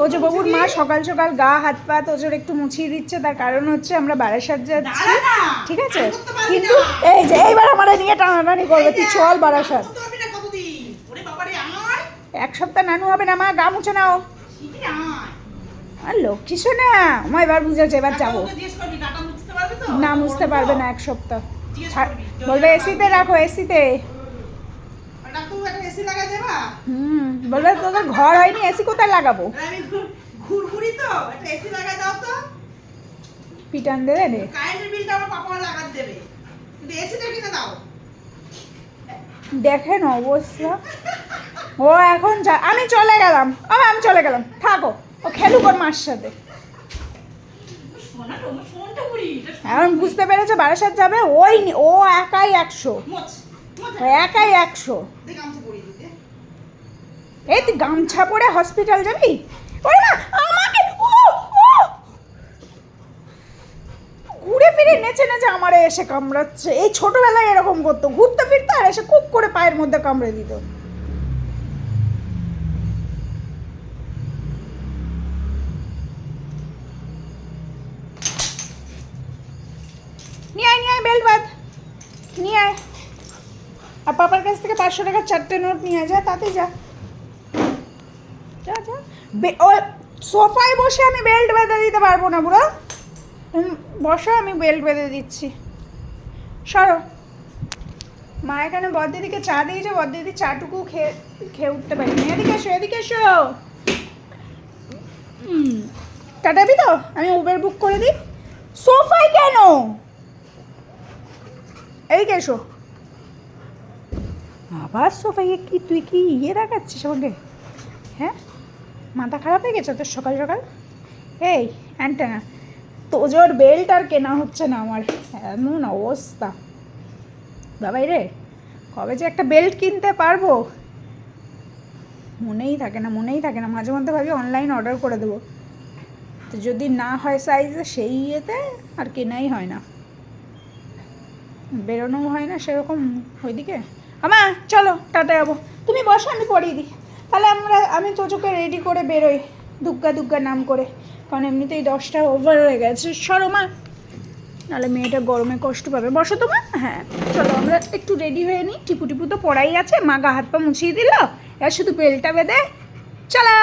তোজো বাবুর মা সকাল সকাল গা হাত পা তোজোর একটু মুছিয়ে দিচ্ছে, তার কারণ হচ্ছে আমরা বারাসাত যাচ্ছি, ঠিক আছে? কিন্তু এই যে এইবার আমার নিয়ে টানাটানি করবে, তুই চল বারাসাত। এক সপ্তাহ নানু হবে না মা, গা মুছে নাও। আর লক্ষ্মী শোনা, মা এবার বুঝেছে, এবার যাবো। না মুছতে পারবে না এক সপ্তাহ, বলবে এসিতে রাখো, এসিতে। বলবে তোদের ঘর হয়নি, এসি কোথায় লাগাবো? পিটান দেবে রে, দেখেন অবস্থা। ও এখন আমি চলে গেলাম, আমি চলে গেলাম, থাকো, ও খেলুক ওর মার সাথে। এখন বুঝতে পেরেছে বারাসাত যাবে, ওই ও একাই 100, একাই 100। এই তুই গামছা পরে হসপিটাল যাবি? ওরে না আমাকে ঘুরে ফিরে নেচে নেচে আমারে এসে কামড়াচ্ছে। এই ছোটবেলায় এরকম করতো, ঘুরতে ফিরতে আর এসে খুব করে পায়ের মধ্যে কামড়ে দিত। নিয়ে আয় বেল্ট বাঁধ, নিয়ে আয়। আর পাপার কাছ থেকে 500 টাকার 4টে নোট নিয়ে যা, তাতে যা যা যা। ও সোফায় বসে আমি বেল্ট বেঁধে দিতে পারবো না বুড়ো, বসো আমি বেল্ট বেঁধে দিচ্ছি, সরো। মা এখানে বড়দিদিকে চা দিয়েছে, বড়দিদি চাটুকু খেয়ে উঠতে পারি। এদিকে এসো, এদিকে এসো। কাটাবি তো? আমি উবের বুক করে দিই। সোফায় কেন? এদিকে এসো। আবার সোফায় কি তুই কি দেখাচ্ছিস আমাকে? হ্যাঁ, মাথা খারাপ হয়ে গেছে তোর সকাল সকাল? এই অ্যান্টেনা, তোজোর বেল্ট আর কেনা হচ্ছে না আমার, এমন অবস্থা। বাবাই রে, কবে যে একটা বেল্ট কিনতে পারবো মনেই থাকে না। মাঝে মধ্যে ভাবি অনলাইন অর্ডার করে দেবো, তো যদি না হয় সাইজে সেই ইয়েতে আর কেনাই হয় না, বেরোনোও হয় না সেরকম ওইদিকে। আমা চলো টাটা যাবো, তুমি বসো আমি পরিয়ে দিই। তাহলে আমি তোজোকে রেডি করে বেরোই, দুগ্গা নাম করে, কারণ এমনিতেই 10টা ওভার হয়ে গেছে। সরো মা, নাহলে মেয়েটা গরমে কষ্ট পাবে। বসো তো মা। হ্যাঁ চলো আমরা একটু রেডি হয়ে নিই। টিপু তো পড়াই আছে, মা গা হাত পা মুছিয়ে দিল, এবার শুধু বেলটা বেঁধে চলো।